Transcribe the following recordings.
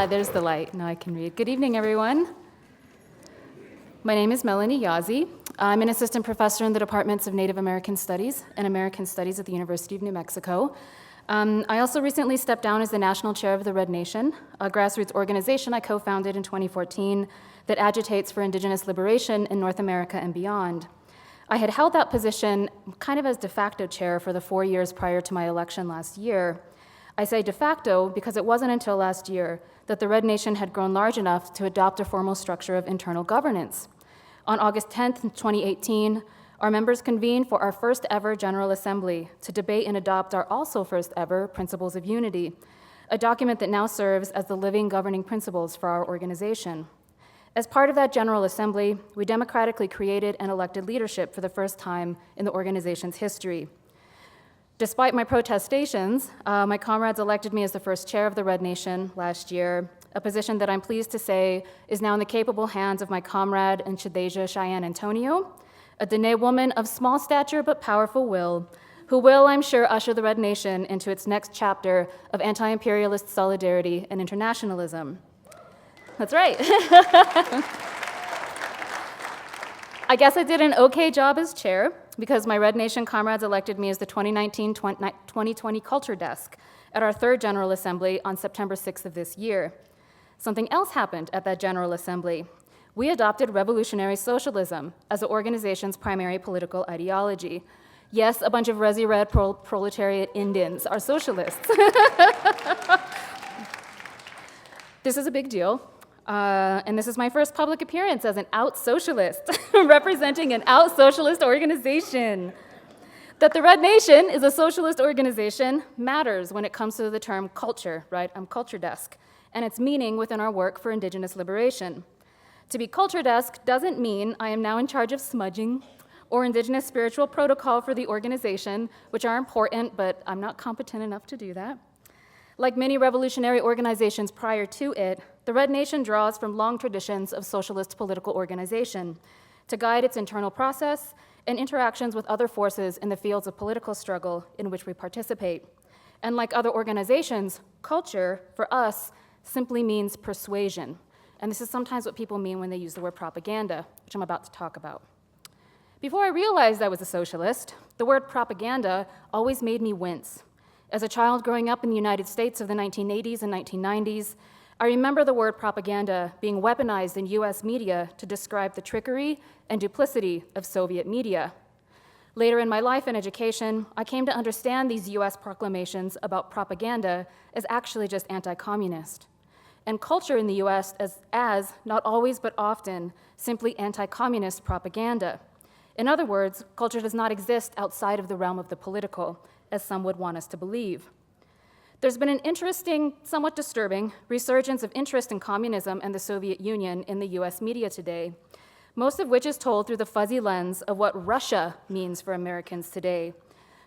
There's the light. Now I can read. Good evening, everyone. My name is Melanie Yazzie. I'm an assistant professor in the departments of Native American Studies and American Studies at the University of New Mexico. I also recently stepped down as the national chair of the Red Nation, a grassroots organization I co-founded in 2014 that agitates for indigenous liberation in North America and beyond. I had held that position kind of as de facto chair for the 4 years prior to my election last year. I say de facto because it wasn't until last year that the Red Nation had grown large enough to adopt a formal structure of internal governance. On August 10th, 2018, our members convened for our first ever General Assembly to debate and adopt our also first ever Principles of Unity, a document that now serves as the living governing principles for our organization. As part of that General Assembly, we democratically created and elected leadership for the first time in the organization's history. Despite my protestations, my comrades elected me as the first chair of the Red Nation last year, a position that I'm pleased to say is now in the capable hands of my comrade and Shadeja Cheyenne Antonio, a Dene woman of small stature but powerful will, who will, I'm sure, usher the Red Nation into its next chapter of anti-imperialist solidarity and internationalism. That's right. I guess I did an okay job as chair because my Red Nation comrades elected me as the 2019-2020 Culture Desk at our third General Assembly on September 6th of this year. Something else happened at that General Assembly. We adopted revolutionary socialism as the organization's primary political ideology. Yes, a bunch of resi-red proletariat Indians are socialists. This is a big deal. And this is my first public appearance as an out-socialist, representing an out-socialist organization. That the Red Nation is a socialist organization matters when it comes to the term culture, right? I'm Culture Desk, and its meaning within our work for indigenous liberation. To be Culture Desk doesn't mean I am now in charge of smudging or indigenous spiritual protocol for the organization, which are important, but I'm not competent enough to do that. Like many revolutionary organizations prior to it, the Red Nation draws from long traditions of socialist political organization to guide its internal process and interactions with other forces in the fields of political struggle in which we participate. And like other organizations, culture, for us, simply means persuasion. And this is sometimes what people mean when they use the word propaganda, which I'm about to talk about. Before I realized I was a socialist, the word propaganda always made me wince. As a child growing up in the United States of the 1980s and 1990s, I remember the word propaganda being weaponized in US media to describe the trickery and duplicity of Soviet media. Later in my life and education, I came to understand these US proclamations about propaganda as actually just anti-communist, and culture in the US as not always but often, simply anti-communist propaganda. In other words, culture does not exist outside of the realm of the political, as some would want us to believe. There's been an interesting, somewhat disturbing, resurgence of interest in communism and the Soviet Union in the US media today, most of which is told through the fuzzy lens of what Russia means for Americans today.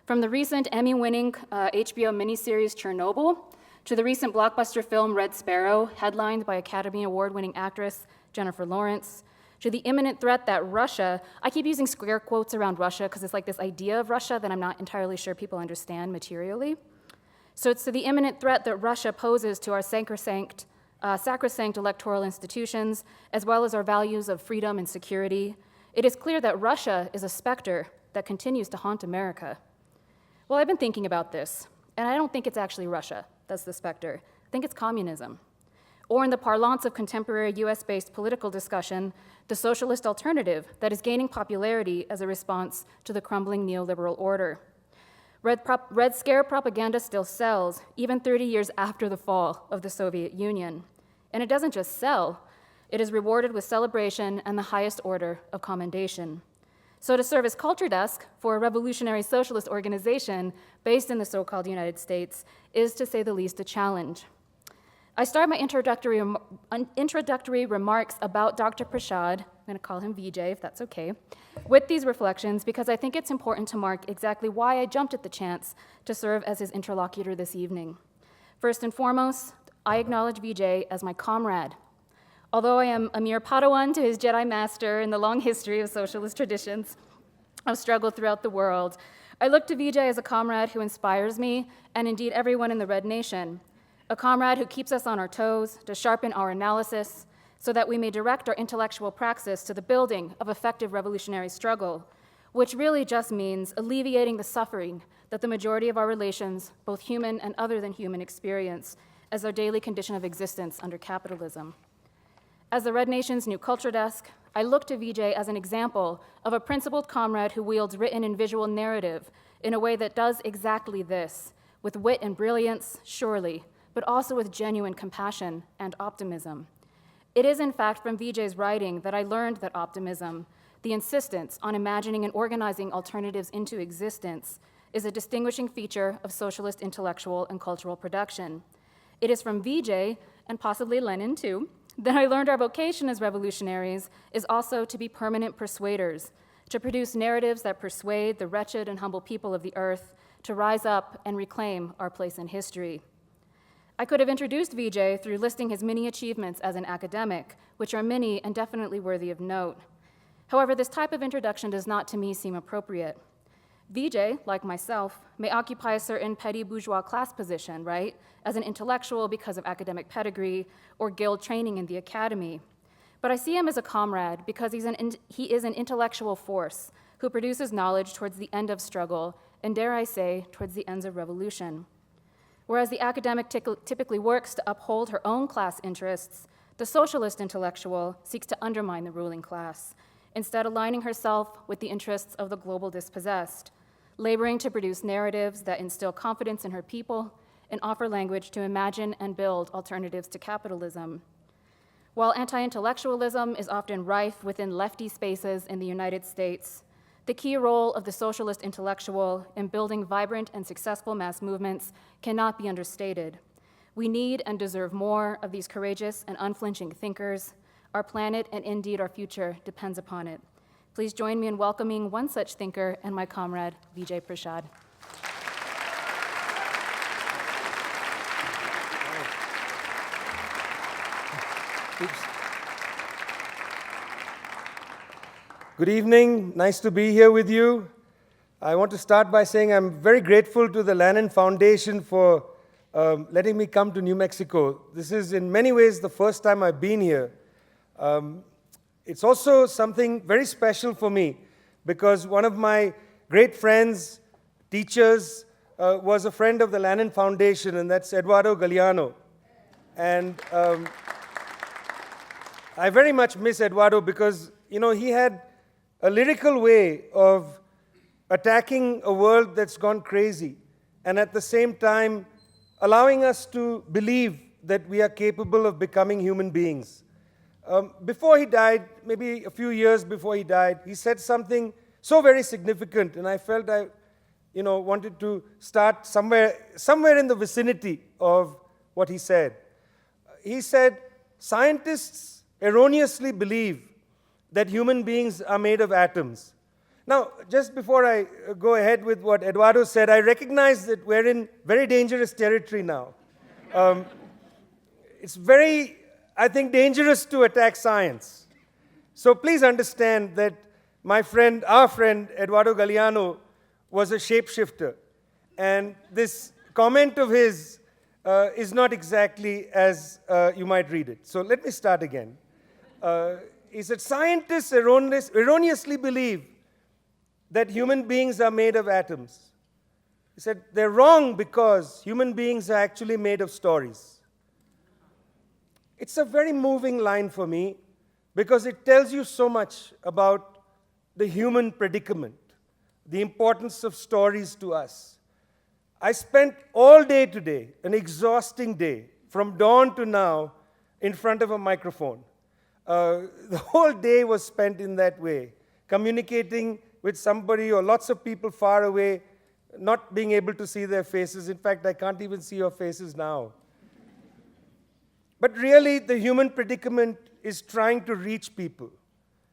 From the recent Emmy-winning HBO miniseries Chernobyl, to the recent blockbuster film Red Sparrow, headlined by Academy Award-winning actress Jennifer Lawrence, to the imminent threat that Russia, I keep using square quotes around Russia because it's like this idea of Russia that I'm not entirely sure people understand materially. So it's to the imminent threat that Russia poses to our sacrosanct electoral institutions, as well as our values of freedom and security. It is clear that Russia is a specter that continues to haunt America. Well, I've been thinking about this, and I don't think it's actually Russia that's the specter. I think it's communism. Or in the parlance of contemporary US-based political discussion, the socialist alternative that is gaining popularity as a response to the crumbling neoliberal order. Red Scare propaganda still sells, even 30 years after the fall of the Soviet Union. And it doesn't just sell, it is rewarded with celebration and the highest order of commendation. So to serve as Culture Desk for a revolutionary socialist organization based in the so-called United States is, to say the least, a challenge. I start my introductory remarks about Dr. Prashad, I'm going to call him Vijay if that's okay, with these reflections because I think it's important to mark exactly why I jumped at the chance to serve as his interlocutor this evening. First and foremost, I acknowledge Vijay as my comrade. Although I am a mere Padawan to his Jedi master in the long history of socialist traditions of struggle throughout the world, I look to Vijay as a comrade who inspires me, and indeed everyone in the Red Nation, a comrade who keeps us on our toes to sharpen our analysis so that we may direct our intellectual praxis to the building of effective revolutionary struggle, which really just means alleviating the suffering that the majority of our relations, both human and other than human, experience as our daily condition of existence under capitalism. As the Red Nation's new culture desk, I look to Vijay as an example of a principled comrade who wields written and visual narrative in a way that does exactly this, with wit and brilliance, surely, but also with genuine compassion and optimism. It is, in fact, from Vijay's writing that I learned that optimism, the insistence on imagining and organizing alternatives into existence, is a distinguishing feature of socialist intellectual and cultural production. It is from Vijay, and possibly Lenin too, that I learned our vocation as revolutionaries is also to be permanent persuaders, to produce narratives that persuade the wretched and humble people of the earth to rise up and reclaim our place in history. I could have introduced Vijay through listing his many achievements as an academic, which are many and definitely worthy of note. However, this type of introduction does not to me seem appropriate. Vijay, like myself, may occupy a certain petty bourgeois class position, right, as an intellectual because of academic pedigree or guild training in the academy. But I see him as a comrade because he is an intellectual force who produces knowledge towards the end of struggle and, dare I say, towards the ends of revolution. Whereas the academic typically works to uphold her own class interests, the socialist intellectual seeks to undermine the ruling class, instead aligning herself with the interests of the global dispossessed, laboring to produce narratives that instill confidence in her people and offer language to imagine and build alternatives to capitalism. While anti-intellectualism is often rife within lefty spaces in the United States, the key role of the socialist intellectual in building vibrant and successful mass movements cannot be understated. We need and deserve more of these courageous and unflinching thinkers. Our planet and indeed our future depends upon it. Please join me in welcoming one such thinker and my comrade, Vijay Prashad. Good evening, nice to be here with you. I want to start by saying I'm very grateful to the Lannan Foundation for letting me come to New Mexico. This is in many ways the first time I've been here. It's also something very special for me because one of my great friends, teachers, was a friend of the Lannan Foundation, and that's Eduardo Galeano. And I very much miss Eduardo because, you know, he had a lyrical way of attacking a world that's gone crazy and at the same time allowing us to believe that we are capable of becoming human beings. Before he died, maybe a few years before he died, he said something so very significant, and I felt I wanted to start somewhere in the vicinity of what he said. He said, scientists erroneously believe that human beings are made of atoms. Now, just before I go ahead with what Eduardo said, I recognize that we're in very dangerous territory now. It's very, I think, dangerous to attack science. So please understand that our friend, Eduardo Galeano, was a shapeshifter. And this comment of his is not exactly as you might read it. So let me start again. He said, scientists erroneously believe that human beings are made of atoms. He said, they're wrong because human beings are actually made of stories. It's a very moving line for me because it tells you so much about the human predicament, the importance of stories to us. I spent all day today, an exhausting day, from dawn to now, in front of a microphone. The whole day was spent in that way, communicating with somebody or lots of people far away, not being able to see their faces. In fact, I can't even see your faces now. But really, the human predicament is trying to reach people.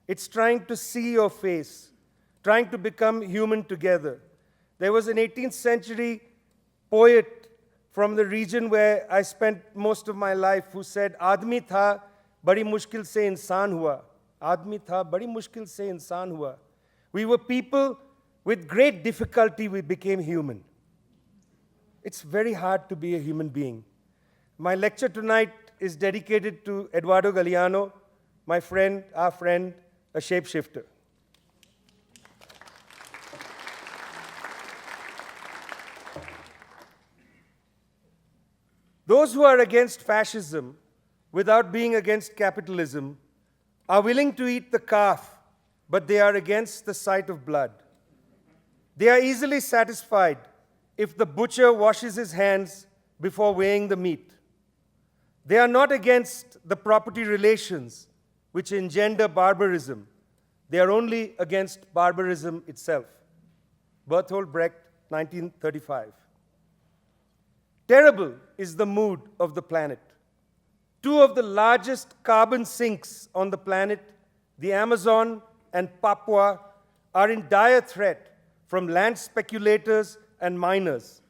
It's trying to see your face, trying to become human together. There was an 18th century poet from the region where I spent most of my life who said, "Aadmi tha, badi mushkil se insaan hua." Aadmi tha, badi mushkil se insaan hua. We were people with great difficulty, we became human. It's very hard to be a human being. My lecture tonight is dedicated to Eduardo Galeano, my friend, our friend, a shapeshifter. Those who are against fascism without being against capitalism are willing to eat the calf, but they are against the sight of blood. They are easily satisfied if the butcher washes his hands before weighing the meat. They are not against the property relations which engender barbarism. They are only against barbarism itself. Bertolt Brecht, 1935. Terrible is the mood of the planet. Two of the largest carbon sinks on the planet, the Amazon and Papua, are in dire threat from land speculators and miners.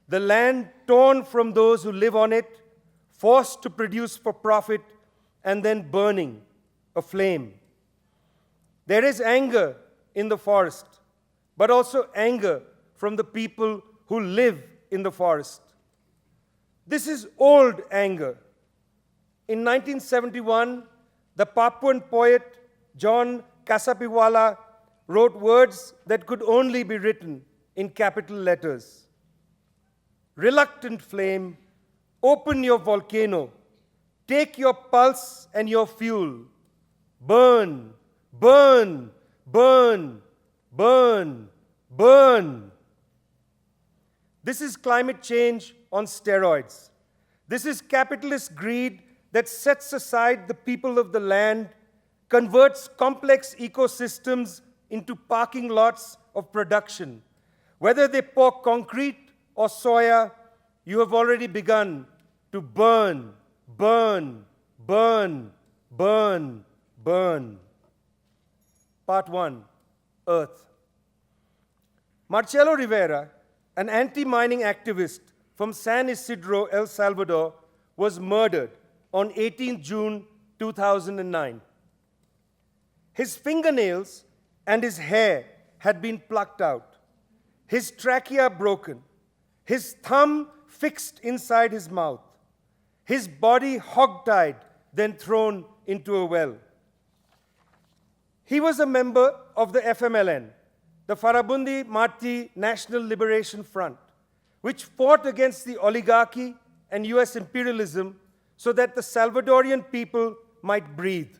The land torn from those who live on it, forced to produce for profit, and then burning, aflame. There is anger in the forest, but also anger from the people who live in the forest. This is old anger. In 1971, the Papuan poet John Casapiwala wrote words that could only be written in capital letters. Reluctant flame, open your volcano, take your pulse and your fuel. Burn, burn, burn, burn, burn. This is climate change on steroids. This is capitalist greed that sets aside the people of the land, converts complex ecosystems into parking lots of production. Whether they pour concrete or soya, you have already begun to burn, burn, burn, burn, burn. Part 1, Earth. Marcelo Rivera, an anti-mining activist from San Isidro, El Salvador, was murdered on 18 June 2009. His fingernails and his hair had been plucked out, his trachea broken, his thumb fixed inside his mouth, his body hogtied, then thrown into a well. He was a member of the FMLN, the Farabundi Marti National Liberation Front, which fought against the oligarchy and US imperialism so that the Salvadorian people might breathe.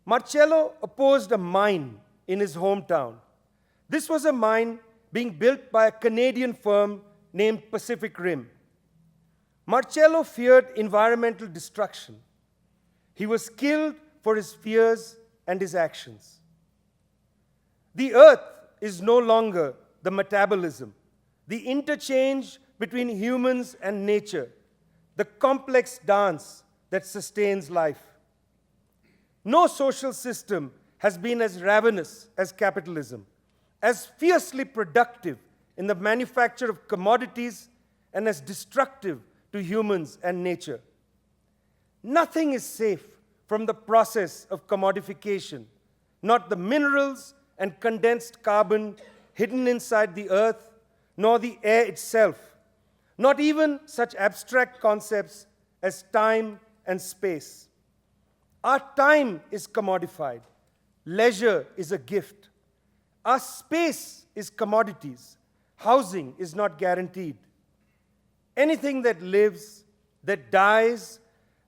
Marcelo opposed a mine in his hometown. This was a mine being built by a Canadian firm named Pacific Rim. Marcelo feared environmental destruction. He was killed for his fears and his actions. The earth is no longer the metabolism, the interchange between humans and nature, the complex dance that sustains life. No social system has been as ravenous as capitalism, as fiercely productive in the manufacture of commodities, and as destructive to humans and nature. Nothing is safe from the process of commodification, not the minerals and condensed carbon hidden inside the earth, nor the air itself, not even such abstract concepts as time and space. Our time is commodified. Leisure is a gift. Our space is commodities. Housing is not guaranteed. Anything that lives, that dies,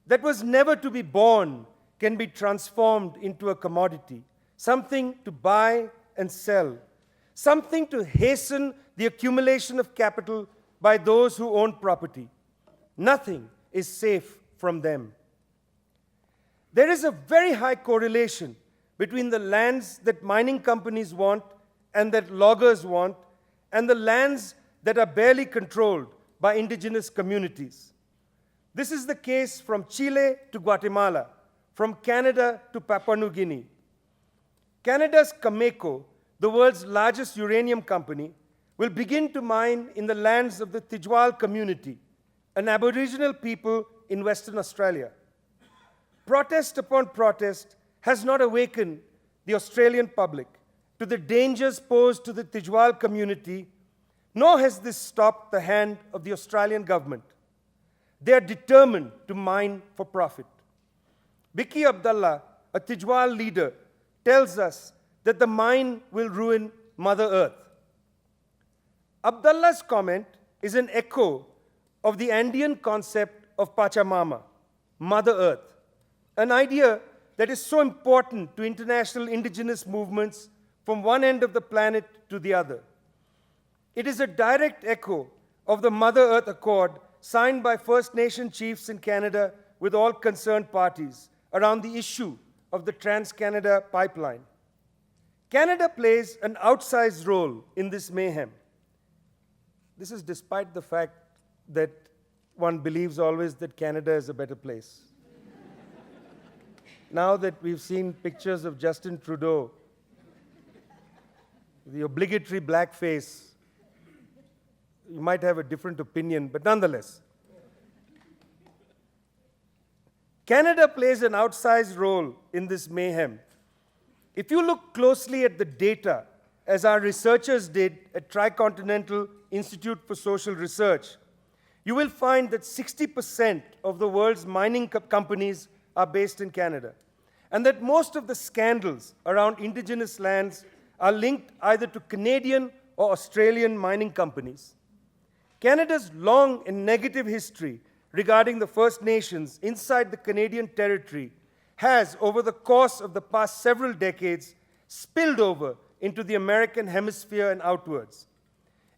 that was never to be born can be transformed into a commodity, something to buy and sell, something to hasten the accumulation of capital by those who own property. Nothing is safe from them. There is a very high correlation between the lands that mining companies want and that loggers want, and the lands that are barely controlled by indigenous communities. This is the case from Chile to Guatemala, from Canada to Papua New Guinea. Canada's Cameco, the world's largest uranium company, will begin to mine in the lands of the Tijual community, an Aboriginal people in Western Australia. Protest upon protest has not awakened the Australian public, to the dangers posed to the Tijwal community, nor has this stopped the hand of the Australian government. They are determined to mine for profit. Biki Abdallah, a Tijwal leader, tells us that the mine will ruin Mother Earth. Abdallah's comment is an echo of the Andean concept of Pachamama, Mother Earth, an idea that is so important to international indigenous movements from one end of the planet to the other. It is a direct echo of the Mother Earth Accord signed by First Nation chiefs in Canada with all concerned parties around the issue of the Trans-Canada pipeline. Canada plays an outsized role in this mayhem. This is despite the fact that one believes always that Canada is a better place. Now that we've seen pictures of Justin Trudeau, the obligatory blackface, you might have a different opinion, but nonetheless. Canada plays an outsized role in this mayhem. If you look closely at the data, as our researchers did at Tricontinental Institute for Social Research, you will find that 60% of the world's mining companies are based in Canada, and that most of the scandals around indigenous lands are linked either to Canadian or Australian mining companies. Canada's long and negative history regarding the First Nations inside the Canadian territory has, over the course of the past several decades, spilled over into the American hemisphere and outwards.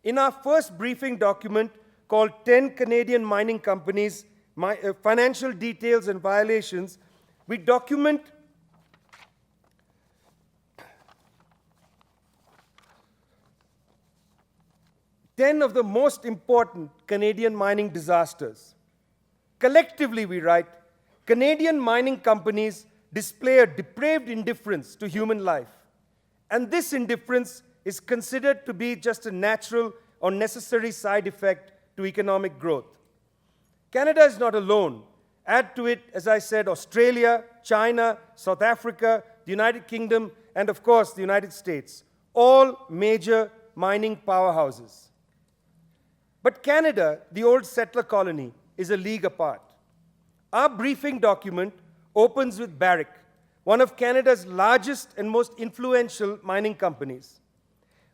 In our first briefing document called 10 Canadian Mining Companies, Financial Details and Violations, we document ten of the most important Canadian mining disasters. Collectively, we write, Canadian mining companies display a depraved indifference to human life, and this indifference is considered to be just a natural or necessary side effect to economic growth. Canada is not alone. Add to it, as I said, Australia, China, South Africa, the United Kingdom, and of course, the United States, all major mining powerhouses. But Canada, the old settler colony, is a league apart. Our briefing document opens with Barrick, one of Canada's largest and most influential mining companies.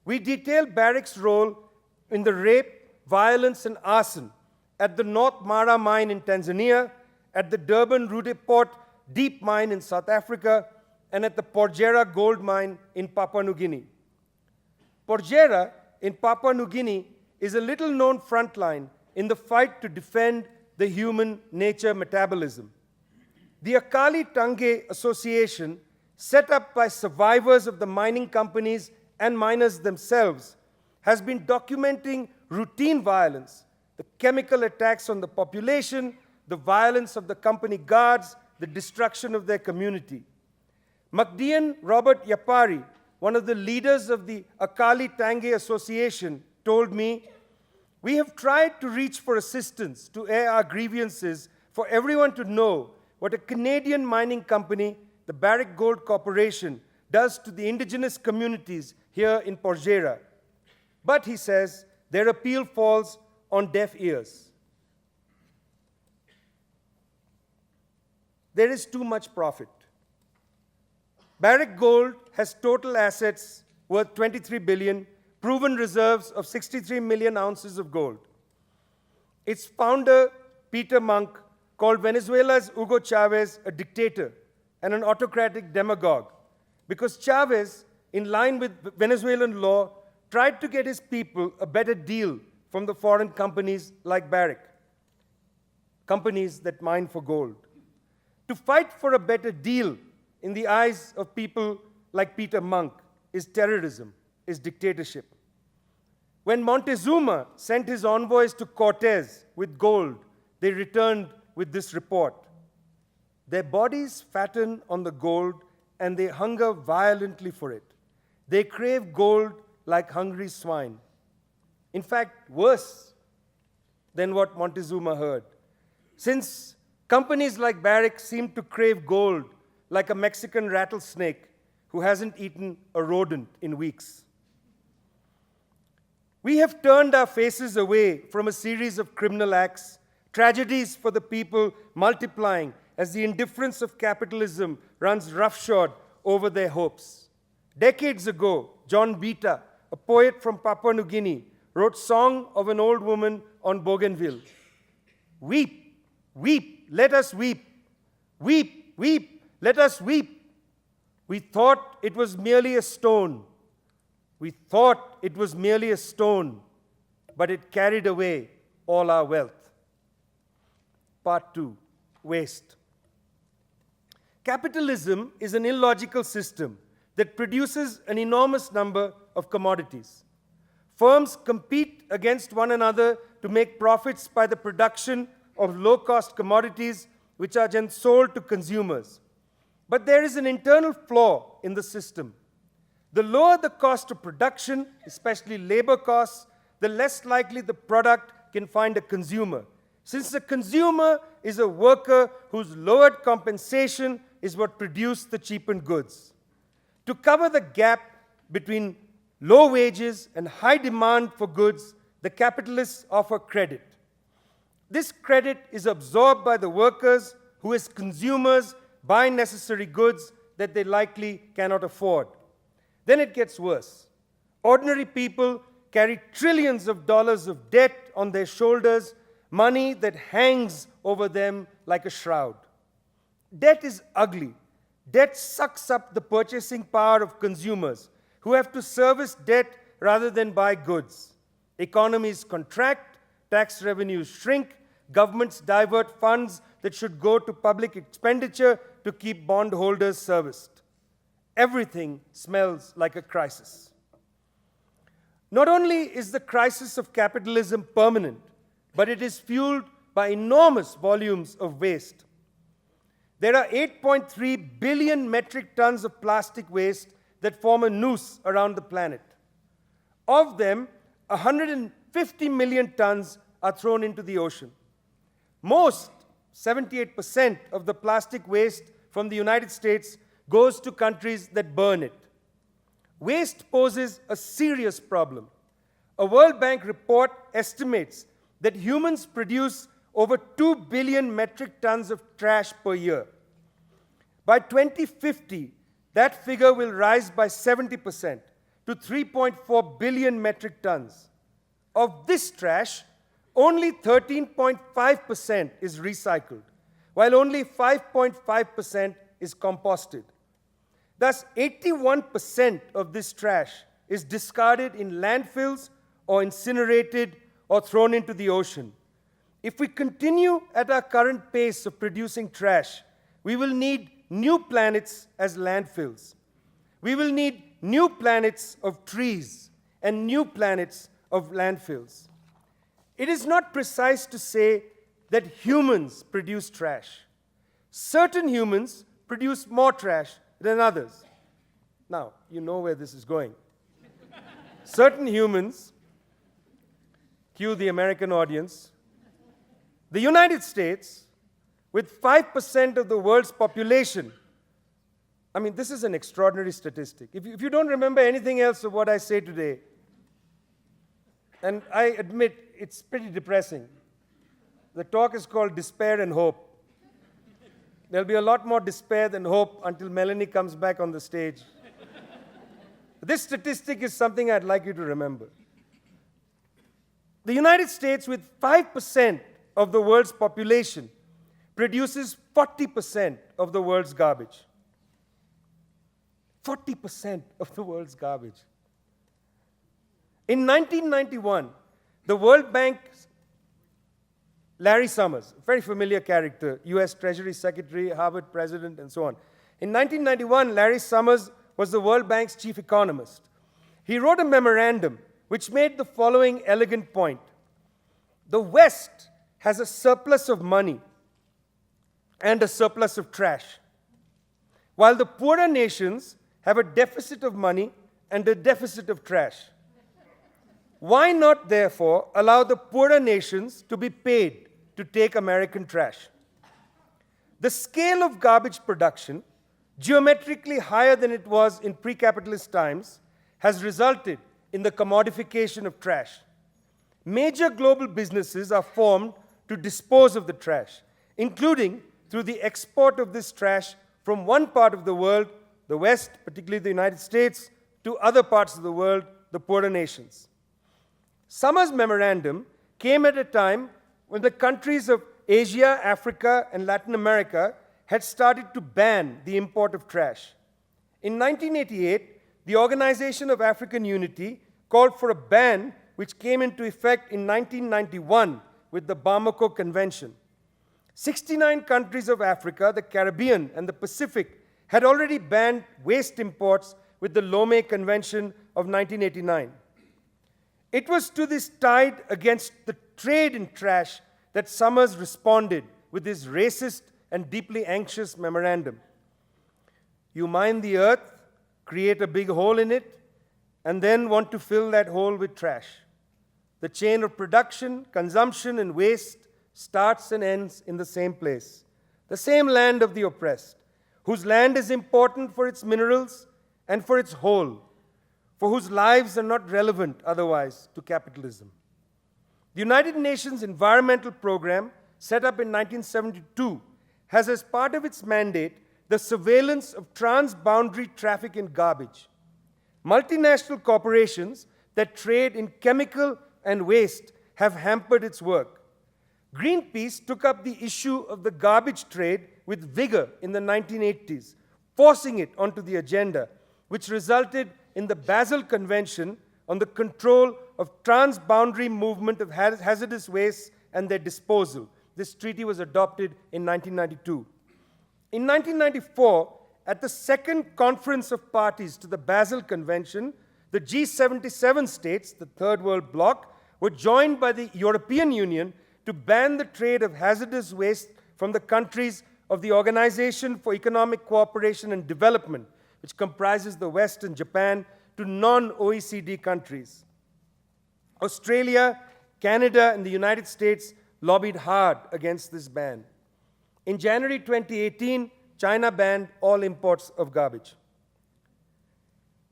We detail Barrick's role in the rape, violence, and arson at the North Mara mine in Tanzania, at the Durban Rudeport deep mine in South Africa, and at the Porgera gold mine in Papua New Guinea. Porgera in Papua New Guinea is a little-known frontline in the fight to defend the human nature metabolism. The Akali Tange Association, set up by survivors of the mining companies and miners themselves, has been documenting routine violence, the chemical attacks on the population, the violence of the company guards, the destruction of their community. Makdian Robert Yapari, one of the leaders of the Akali Tange Association, told me, "We have tried to reach for assistance to air our grievances for everyone to know what a Canadian mining company, the Barrick Gold Corporation, does to the indigenous communities here in Porgera. But," he says, "their appeal falls on deaf ears." There is too much profit. Barrick Gold has total assets worth $23 billion, proven reserves of 63 million ounces of gold. Its founder, Peter Monk, called Venezuela's Hugo Chavez a dictator and an autocratic demagogue because Chavez, in line with Venezuelan law, tried to get his people a better deal from the foreign companies like Barrick, companies that mine for gold. To fight for a better deal in the eyes of people like Peter Monk is terrorism, is dictatorship. When Montezuma sent his envoys to Cortez with gold, they returned with this report. Their bodies fatten on the gold and they hunger violently for it. They crave gold like hungry swine. In fact, worse than what Montezuma heard. Since companies like Barrick seem to crave gold like a Mexican rattlesnake who hasn't eaten a rodent in weeks. We have turned our faces away from a series of criminal acts, tragedies for the people multiplying as the indifference of capitalism runs roughshod over their hopes. Decades ago, John Beta, a poet from Papua New Guinea, wrote Song of an Old Woman on Bougainville. Weep, weep, let us weep. Weep, weep, let us weep. We thought it was merely a stone. We thought it was merely a stone, but it carried away all our wealth. Part 2, waste. Capitalism is an illogical system that produces an enormous number of commodities. Firms compete against one another to make profits by the production of low-cost commodities which are then sold to consumers. But there is an internal flaw in the system. The lower the cost of production, especially labor costs, the less likely the product can find a consumer, since the consumer is a worker whose lowered compensation is what produced the cheapened goods. To cover the gap between low wages and high demand for goods, the capitalists offer credit. This credit is absorbed by the workers who, as consumers, buy necessary goods that they likely cannot afford. Then it gets worse. Ordinary people carry trillions of dollars of debt on their shoulders, money that hangs over them like a shroud. Debt is ugly. Debt sucks up the purchasing power of consumers who have to service debt rather than buy goods. Economies contract, tax revenues shrink, governments divert funds that should go to public expenditure to keep bondholders serviced. Everything smells like a crisis. Not only is the crisis of capitalism permanent, but it is fueled by enormous volumes of waste. There are 8.3 billion metric tons of plastic waste that form a noose around the planet. Of them, 150 million tons are thrown into the ocean. Most, 78% of the plastic waste from the United States goes to countries that burn it. Waste poses a serious problem. A World Bank report estimates that humans produce over 2 billion metric tons of trash per year. By 2050, that figure will rise by 70% to 3.4 billion metric tons. Of this trash, only 13.5% is recycled, while only 5.5% is composted. Thus, 81% of this trash is discarded in landfills or incinerated or thrown into the ocean. If we continue at our current pace of producing trash, we will need new planets as landfills. We will need new planets of trees and new planets of landfills. It is not precise to say that humans produce trash. Certain humans produce more trash than others. Now, you know where this is going. Certain humans, cue the American audience, the United States, with 5% of the world's population. I mean, this is an extraordinary statistic. If you don't remember anything else of what I say today, and I admit it's pretty depressing. The talk is called Despair and Hope. There'll be a lot more despair than hope until Melanie comes back on the stage. This statistic is something I'd like you to remember. The United States, with 5% of the world's population, produces 40% of the world's garbage. 40% of the world's garbage. In 1991, the World Bank's Larry Summers, a very familiar character, US Treasury Secretary, Harvard President, and so on. In 1991, Larry Summers was the World Bank's chief economist. He wrote a memorandum which made the following elegant point. The West has a surplus of money and a surplus of trash, while the poorer nations have a deficit of money and a deficit of trash. Why not, therefore, allow the poorer nations to be paid to take American trash? The scale of garbage production geometrically higher than it was in pre-capitalist times, has resulted in the commodification of trash. Major global businesses are formed to dispose of the trash, including through the export of this trash from one part of the world, the West, particularly the United States, to other parts of the world, the poorer nations. Summer's memorandum came at a time when the countries of Asia, Africa, and Latin America had started to ban the import of trash. In 1988, the Organization of African Unity called for a ban which came into effect in 1991 with the Bamako Convention. 69 countries of Africa, the Caribbean, and the Pacific had already banned waste imports with the Lomé Convention of 1989. It was to this tide against the trade in trash that Summers responded with his racist and deeply anxious memorandum. You mine the earth, create a big hole in it, and then want to fill that hole with trash. The chain of production, consumption, and waste starts and ends in the same place, the same land of the oppressed, whose land is important for its minerals and for its whole, for whose lives are not relevant otherwise to capitalism. The United Nations Environmental Program, set up in 1972, has as part of its mandate the surveillance of transboundary traffic in garbage. Multinational corporations that trade in chemical and waste have hampered its work. Greenpeace took up the issue of the garbage trade with vigor in the 1980s, forcing it onto the agenda, which resulted in the Basel Convention on the control of transboundary movement of hazardous wastes and their disposal. This treaty was adopted in 1992. In 1994, at the second conference of parties to the Basel Convention, the G77 states, the Third World Bloc, were joined by the European Union to ban the trade of hazardous waste from the countries of the Organization for Economic Cooperation and Development, which comprises the West and Japan, to non-OECD countries. Australia, Canada, and the United States lobbied hard against this ban. In January 2018, China banned all imports of garbage.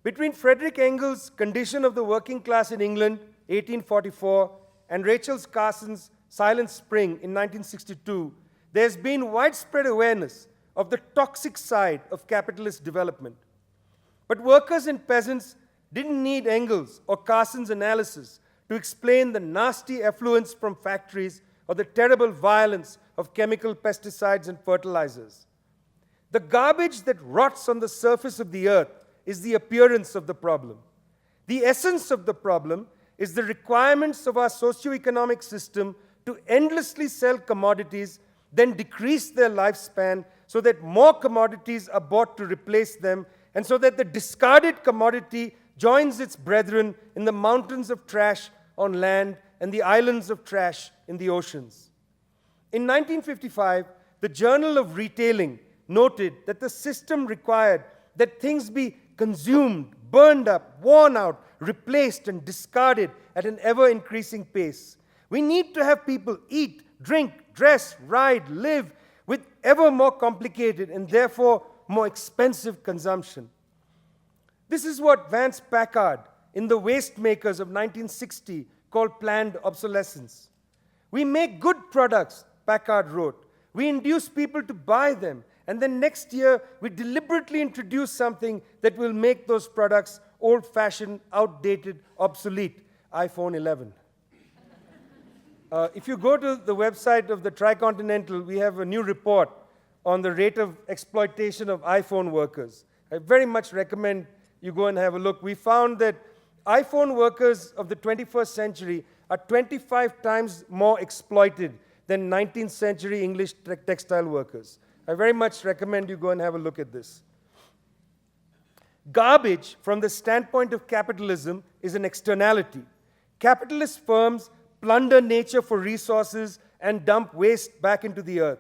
Between Frederick Engels' Condition of the Working Class in England, 1844, and Rachel Carson's Silent Spring in 1962, there's been widespread awareness of the toxic side of capitalist development. But workers and peasants didn't need Engels or Carson's analysis to explain the nasty effluents from factories or the terrible violence of chemical pesticides and fertilizers. The garbage that rots on the surface of the earth is the appearance of the problem. The essence of the problem is the requirements of our socioeconomic system to endlessly sell commodities, then decrease their lifespan so that more commodities are bought to replace them, and so that the discarded commodity joins its brethren in the mountains of trash on land and the islands of trash in the oceans. In 1955, the Journal of Retailing noted that the system required that things be consumed, burned up, worn out, replaced, and discarded at an ever-increasing pace. We need to have people eat, drink, dress, ride, live with ever more complicated and therefore more expensive consumption. This is what Vance Packard, in The Waste Makers of 1960, called planned obsolescence. We make good products, Packard wrote. We induce people to buy them, and then next year we deliberately introduce something that will make those products old-fashioned, outdated, obsolete. iPhone 11. If you go to the website of the Tricontinental, we have a new report on the rate of exploitation of iPhone workers. I very much recommend you go and have a look. We found that iPhone workers of the 21st century are 25 times more exploited than 19th century English textile workers. I very much recommend you go and have a look at this. Garbage, from the standpoint of capitalism, is an externality. Capitalist firms plunder nature for resources and dump waste back into the earth.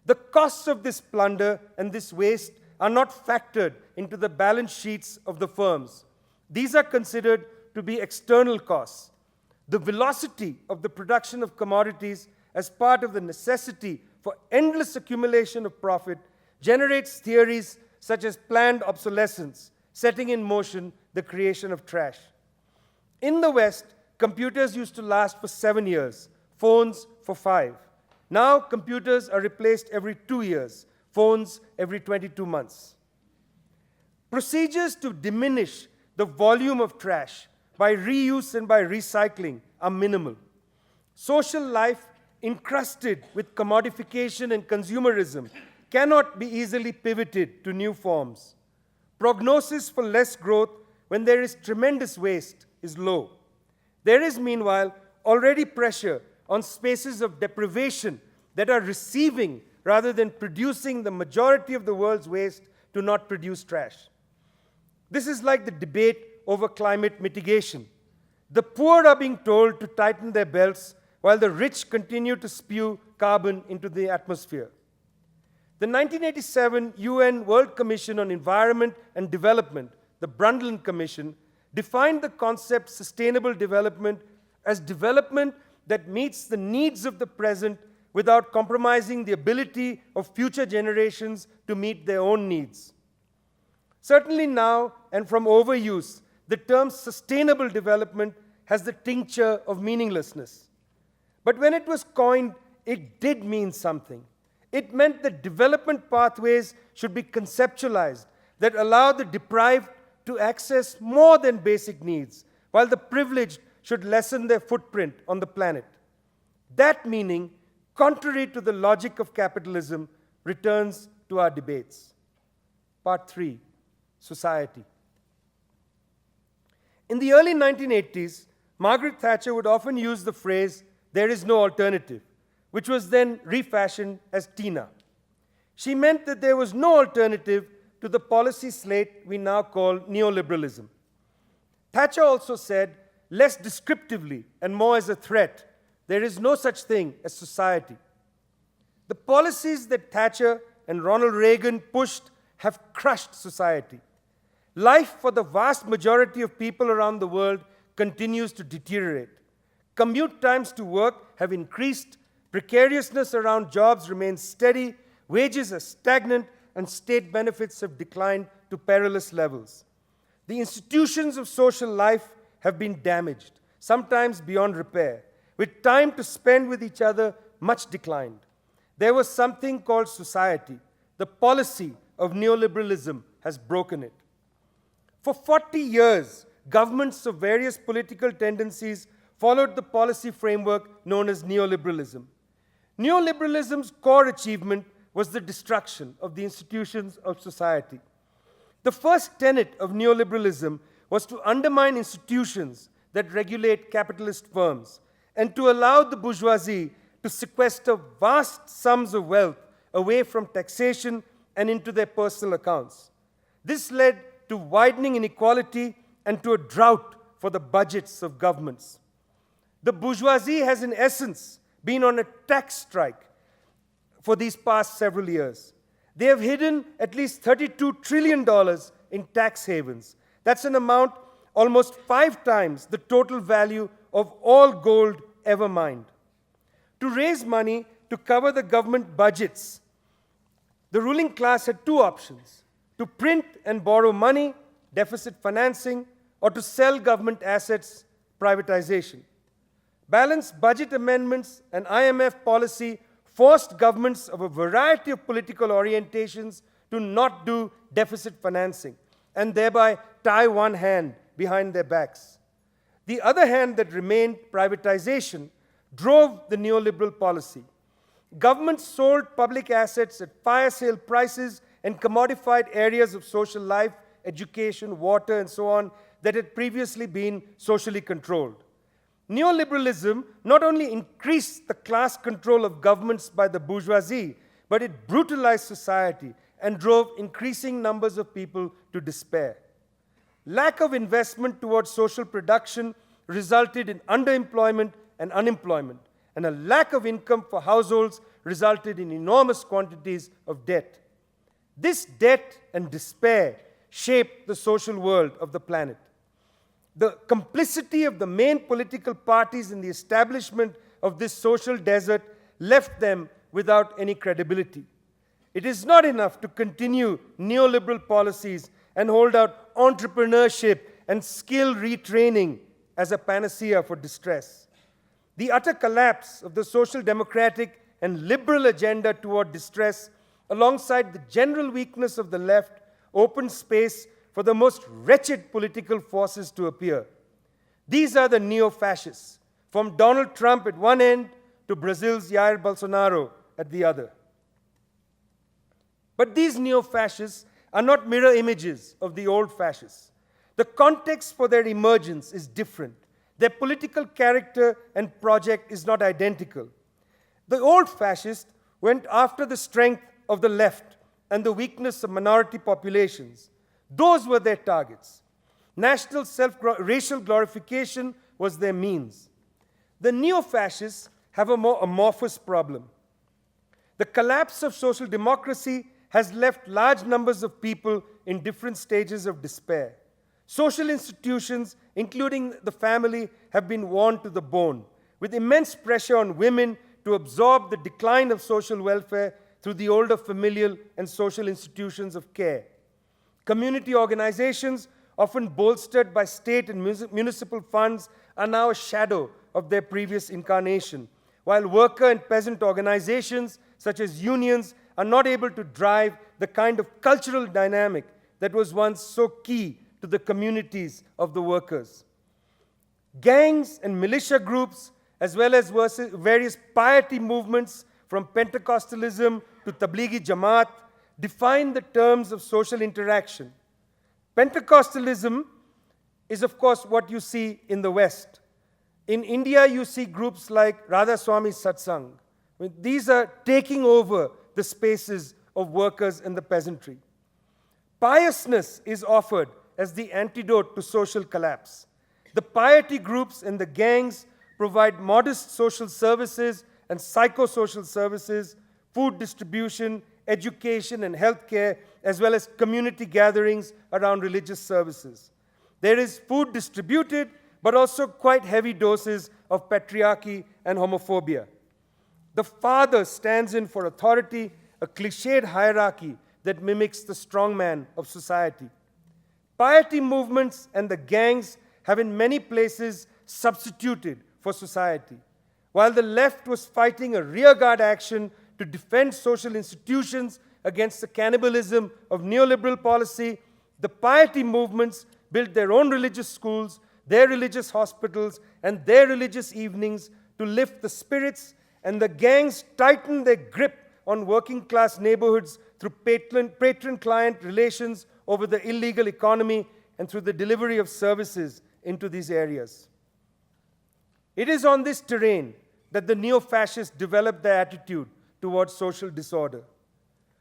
The costs of this plunder and this waste are not factored into the balance sheets of the firms. These are considered to be external costs. The velocity of the production of commodities as part of the necessity for endless accumulation of profit generates theories such as planned obsolescence, setting in motion the creation of trash. In the West, computers used to last for 7 years, phones for 5. Now, computers are replaced every 2 years, phones every 22 months. Procedures to diminish the volume of trash by reuse and by recycling are minimal. Social life encrusted with commodification and consumerism cannot be easily pivoted to new forms. Prognosis for less growth when there is tremendous waste is low. There is, meanwhile, already pressure on spaces of deprivation that are receiving rather than producing the majority of the world's waste to not produce trash. This is like the debate over climate mitigation. The poor are being told to tighten their belts while the rich continue to spew carbon into the atmosphere. The 1987 UN World Commission on Environment and Development, the Brundtland Commission, defined the concept sustainable development as development that meets the needs of the present without compromising the ability of future generations to meet their own needs. Certainly now, and from overuse, the term sustainable development has the tincture of meaninglessness. But when it was coined, it did mean something. It meant that development pathways should be conceptualized that allow the deprived to access more than basic needs, while the privileged should lessen their footprint on the planet. That meaning, contrary to the logic of capitalism, returns to our debates. Part 3, society. In the early 1980s, Margaret Thatcher would often use the phrase, "there is no alternative," which was then refashioned as TINA. She meant that there was no alternative to the policy slate we now call neoliberalism. Thatcher also said, less descriptively and more as a threat, there is no such thing as society. The policies that Thatcher and Ronald Reagan pushed have crushed society. Life for the vast majority of people around the world continues to deteriorate. Commute times to work have increased, precariousness around jobs remains steady, wages are stagnant, and state benefits have declined to perilous levels. The institutions of social life have been damaged, sometimes beyond repair, with time to spend with each other much declined. There was something called society. The policy of neoliberalism has broken it. For 40 years, governments of various political tendencies followed the policy framework known as neoliberalism. Neoliberalism's core achievement was the destruction of the institutions of society. The first tenet of neoliberalism was to undermine institutions that regulate capitalist firms and to allow the bourgeoisie to sequester vast sums of wealth away from taxation and into their personal accounts. This led to widening inequality and to a drought for the budgets of governments. The bourgeoisie has, in essence, been on a tax strike for these past several years. They have hidden at least $32 trillion in tax havens. That's an amount almost 5 times the total value of all gold ever mined. To raise money to cover the government budgets, the ruling class had 2 options: to print and borrow money, deficit financing, or to sell government assets, privatization. Balanced budget amendments and IMF policy forced governments of a variety of political orientations to not do deficit financing and thereby tie one hand behind their backs. The other hand that remained, privatization, drove the neoliberal policy. Governments sold public assets at fire sale prices and commodified areas of social life, education, water, and so on that had previously been socially controlled. Neoliberalism not only increased the class control of governments by the bourgeoisie, but it brutalized society and drove increasing numbers of people to despair. Lack of investment towards social production resulted in underemployment and unemployment, and a lack of income for households resulted in enormous quantities of debt. This debt and despair shaped the social world of the planet. The complicity of the main political parties in the establishment of this social desert left them without any credibility. It is not enough to continue neoliberal policies and hold out entrepreneurship and skill retraining as a panacea for distress. The utter collapse of the social democratic and liberal agenda toward distress, alongside the general weakness of the left, opened space for the most wretched political forces to appear. These are the neo-fascists, from Donald Trump at one end to Brazil's Jair Bolsonaro at the other. But these neo-fascists are not mirror images of the old fascists. The context for their emergence is different. Their political character and project is not identical. The old fascists went after the strength of the left and the weakness of minority populations. Those were their targets. National racial glorification was their means. The neo-fascists have a more amorphous problem. The collapse of social democracy has left large numbers of people in different stages of despair. Social institutions, including the family, have been worn to the bone, with immense pressure on women to absorb the decline of social welfare through the older familial and social institutions of care. Community organizations, often bolstered by state and municipal funds, are now a shadow of their previous incarnation, while worker and peasant organizations, such as unions, are not able to drive the kind of cultural dynamic that was once so key to the communities of the workers. Gangs and militia groups, as well as various piety movements from Pentecostalism to Tablighi Jamaat, define the terms of social interaction. Pentecostalism is, of course, what you see in the West. In India, you see groups like Radha Swami Satsang. These are taking over the spaces of workers and the peasantry. Piousness is offered as the antidote to social collapse. The piety groups and the gangs provide modest social services and psychosocial services, food distribution, education and healthcare, as well as community gatherings around religious services. There is food distributed, but also quite heavy doses of patriarchy and homophobia. The father stands in for authority, a cliched hierarchy that mimics the strongman of society. Piety movements and the gangs have in many places substituted for society. While the left was fighting a rearguard action to defend social institutions against the cannibalism of neoliberal policy, the piety movements built their own religious schools, their religious hospitals, and their religious evenings to lift the spirits, and the gangs tightened their grip on working-class neighborhoods through patron-client relations over the illegal economy and through the delivery of services into these areas. It is on this terrain that the neo-fascists developed their attitude towards social disorder.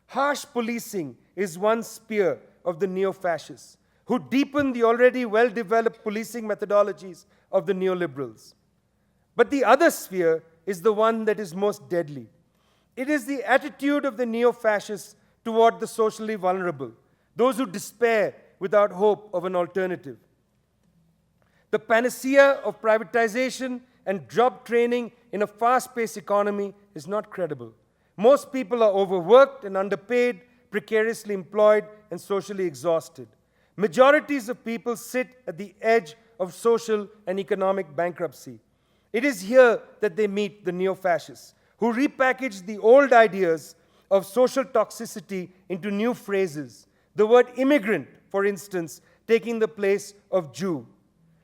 Harsh policing is one spear of the neo-fascists, who deepen the already well-developed policing methodologies of the neoliberals. But the other sphere is the one that is most deadly. It is the attitude of the neo-fascists toward the socially vulnerable, those who despair without hope of an alternative. The panacea of privatization and job training in a fast-paced economy is not credible. Most people are overworked and underpaid, precariously employed, and socially exhausted. Majorities of people sit at the edge of social and economic bankruptcy. It is here that they meet the neo-fascists, who repackage the old ideas of social toxicity into new phrases. The word immigrant, for instance, taking the place of Jew.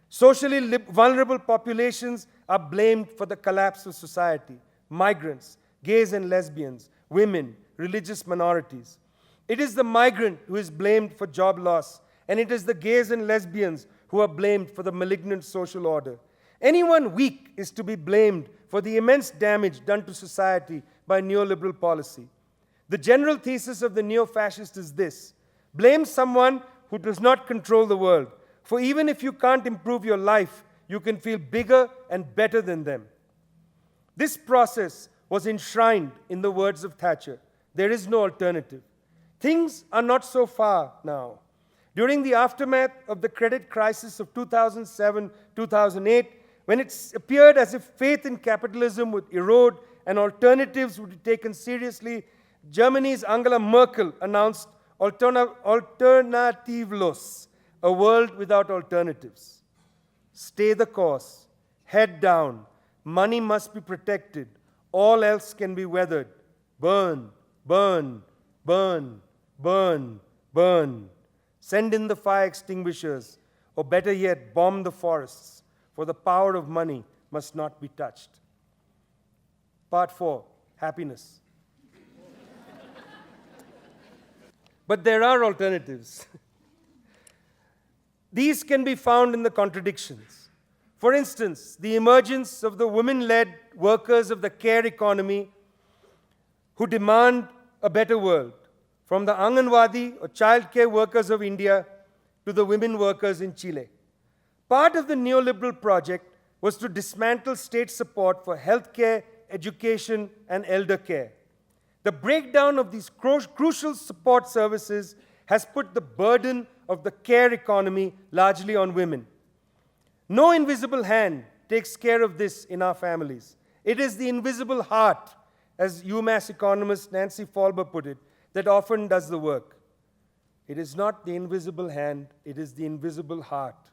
Socially vulnerable populations are blamed for the collapse of society. Migrants, gays and lesbians, women, religious minorities. It is the migrant who is blamed for job loss, and it is the gays and lesbians who are blamed for the malignant social order. Anyone weak is to be blamed for the immense damage done to society by neoliberal policy. The general thesis of the neo-fascist is this: blame someone who does not control the world, for even if you can't improve your life, you can feel bigger and better than them. This process was enshrined in the words of Thatcher: there is no alternative. Things are not so far now. During the aftermath of the credit crisis of 2007-2008, when it appeared as if faith in capitalism would erode and alternatives would be taken seriously, Germany's Angela Merkel announced Alternativlos, a world without alternatives. Stay the course, head down, money must be protected, all else can be weathered. Burn, burn, burn, burn, burn. Send in the fire extinguishers, or better yet, bomb the forests, for the power of money must not be touched. Part 4, happiness. But there are alternatives. These can be found in the contradictions. For instance, the emergence of the women-led workers of the care economy who demand a better world, from the Anganwadi or childcare workers of India to the women workers in Chile. Part of the neoliberal project was to dismantle state support for healthcare, education, and elder care. The breakdown of these crucial support services has put the burden of the care economy largely on women. No invisible hand takes care of this in our families. It is the invisible heart, as UMass economist Nancy Folber put it, that often does the work. It is not the invisible hand, it is the invisible heart.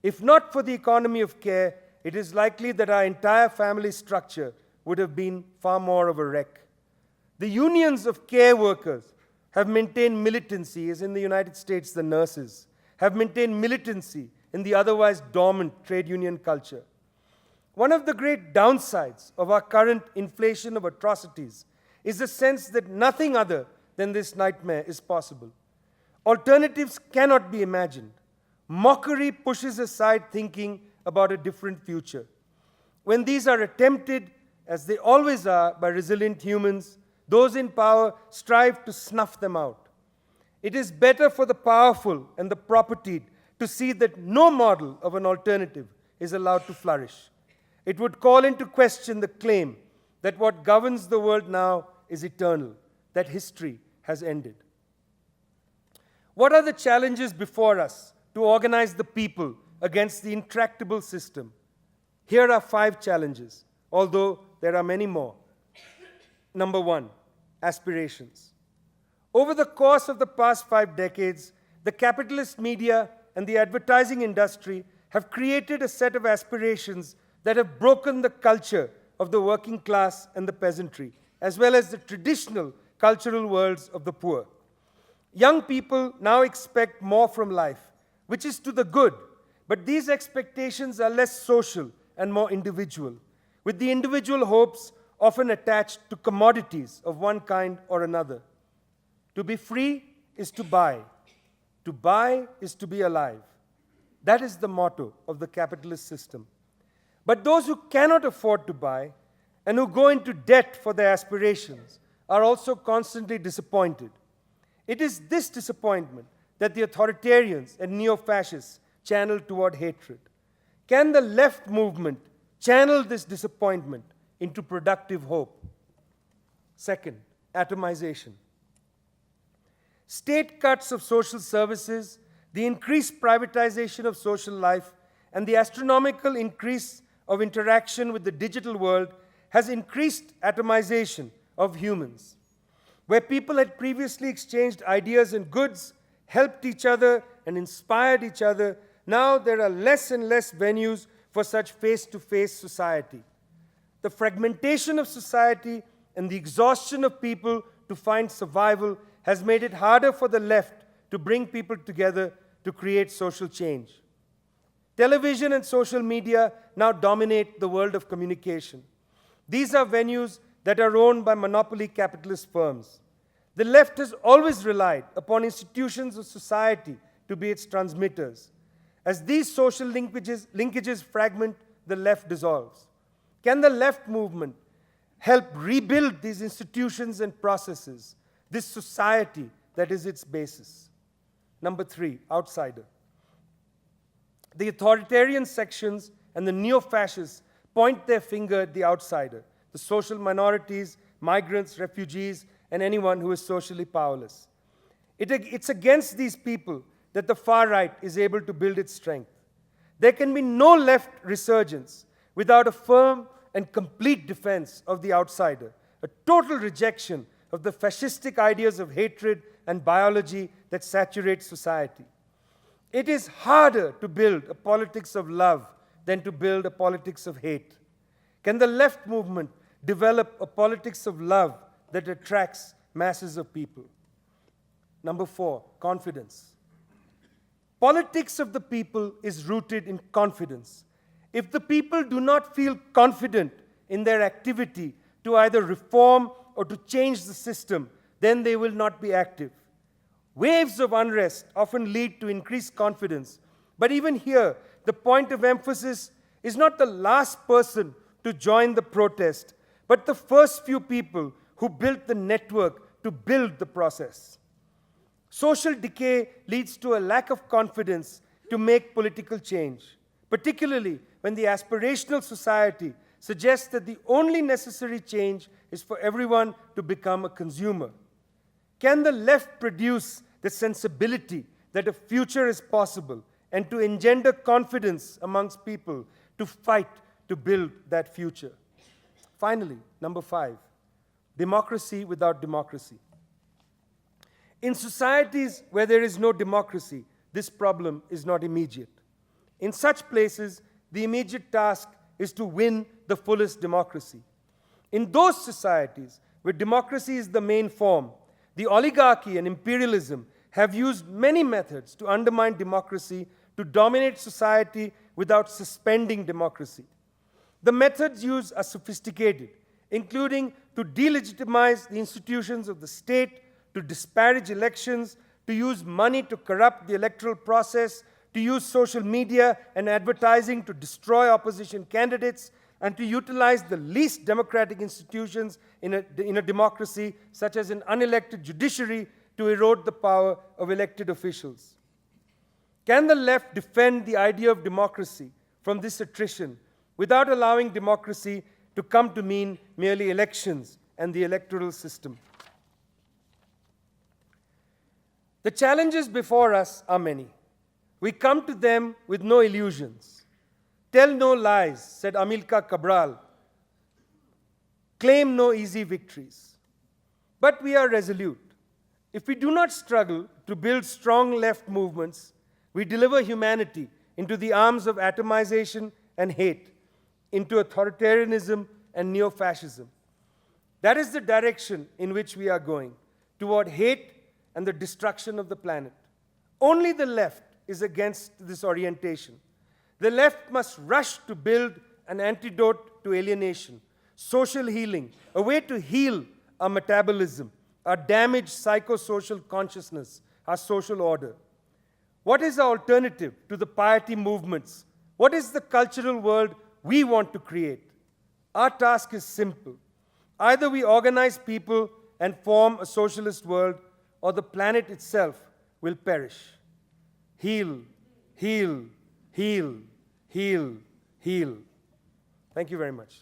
If not for the economy of care, it is likely that our entire family structure would have been far more of a wreck. The unions of care workers have maintained militancy, as in the United States the nurses, have maintained militancy in the otherwise dormant trade union culture. One of the great downsides of our current inflation of atrocities is the sense that nothing other than this nightmare is possible. Alternatives cannot be imagined. Mockery pushes aside thinking about a different future. When these are attempted, as they always are, by resilient humans, those in power strive to snuff them out. It is better for the powerful and the propertied to see that no model of an alternative is allowed to flourish. It would call into question the claim that what governs the world now is eternal, that history has ended. What are the challenges before us to organize the people against the intractable system? Here are 5 challenges, although there are many more. Number 1, aspirations. Over the course of the past 5 decades, the capitalist media and the advertising industry have created a set of aspirations that have broken the culture of the working class and the peasantry, as well as the traditional cultural worlds of the poor. Young people now expect more from life, which is to the good, but these expectations are less social and more individual, with the individual hopes often attached to commodities of one kind or another. To be free is to buy. To buy is to be alive. That is the motto of the capitalist system. But those who cannot afford to buy and who go into debt for their aspirations are also constantly disappointed. It is this disappointment that the authoritarians and neo-fascists channel toward hatred. Can the left movement channel this disappointment into productive hope? Second, atomization. State cuts of social services, the increased privatization of social life, and the astronomical increase of interaction with the digital world has increased atomization of humans. Where people had previously exchanged ideas and goods, helped each other, and inspired each other, now there are less and less venues for such face-to-face society. The fragmentation of society and the exhaustion of people to find survival has made it harder for the left to bring people together to create social change. Television and social media now dominate the world of communication. These are venues that are owned by monopoly capitalist firms. The left has always relied upon institutions of society to be its transmitters. As these social linkages fragment, the left dissolves. Can the left movement help rebuild these institutions and processes, this society that is its basis? Number 3, outsider. The authoritarian sections and the neo-fascists point their finger at the outsider, the social minorities, migrants, refugees, and anyone who is socially powerless. It's against these people that the far right is able to build its strength. There can be no left resurgence without a firm and complete defense of the outsider, a total rejection of the fascistic ideas of hatred and biology that saturate society. It is harder to build a politics of love than to build a politics of hate. Can the left movement develop a politics of love that attracts masses of people? Number 4, confidence. Politics of the people is rooted in confidence. If the people do not feel confident in their activity to either reform or to change the system, then they will not be active. Waves of unrest often lead to increased confidence, but even here, the point of emphasis is not the last person to join the protest, but the first few people who built the network to build the process. Social decay leads to a lack of confidence to make political change, particularly when the aspirational society suggests that the only necessary change is for everyone to become a consumer. Can the left produce the sensibility that a future is possible and to engender confidence amongst people to fight to build that future? Finally, number 5, democracy without democracy. In societies where there is no democracy, this problem is not immediate. In such places, the immediate task is to win the fullest democracy. In those societies where democracy is the main form, the oligarchy and imperialism have used many methods to undermine democracy, to dominate society without suspending democracy. The methods used are sophisticated, including to delegitimize the institutions of the state, to disparage elections, to use money to corrupt the electoral process, to use social media and advertising to destroy opposition candidates, and to utilize the least democratic institutions in a democracy, such as an unelected judiciary, to erode the power of elected officials. Can the left defend the idea of democracy from this attrition without allowing democracy to come to mean merely elections and the electoral system? The challenges before us are many. We come to them with no illusions. Tell no lies, said Amilcar Cabral. Claim no easy victories. But we are resolute. If we do not struggle to build strong left movements, we deliver humanity into the arms of atomization and hate, into authoritarianism and neo-fascism. That is the direction in which we are going, toward hate and the destruction of the planet. Only the left is against this orientation. The left must rush to build an antidote to alienation, social healing, a way to heal our metabolism, our damaged psychosocial consciousness, our social order. What is the alternative to the piety movements? What is the cultural world we want to create? Our task is simple. Either we organize people and form a socialist world, or the planet itself will perish. Heal, heal, heal, heal, heal. Thank you very much.